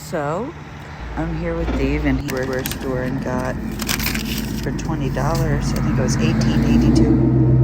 So, I'm here with Dave, and we're store and got for $20. I think it was $18.82.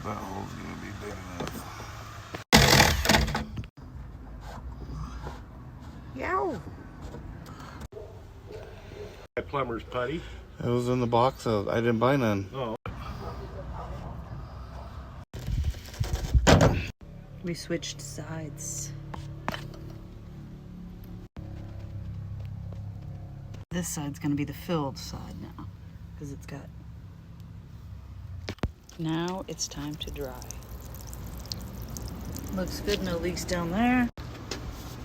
That hole's gonna be big enough. Yow! That plumber's putty. It was in the box. I didn't buy none. Oh. We switched sides. This side's gonna be the filled side now, because it's got... Now it's time to dry. Looks good, no leaks down there.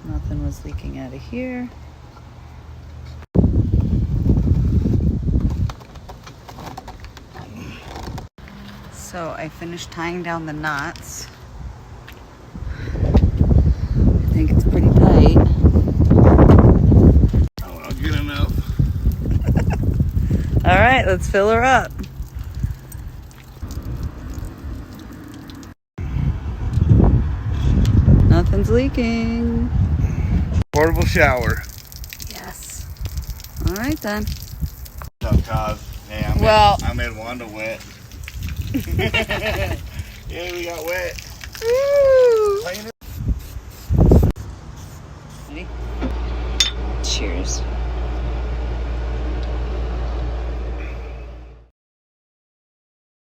Nothing was leaking out of here. So I finished tying down the knots. I think it's pretty tight. Oh, I'll get enough. All right, let's fill her up. Nothing's leaking. Portable shower. Yes. All right then. What's up, cuz? Hey, I made Wanda wet. Yeah, we got wet. Woo! Clean it. Ready? Cheers.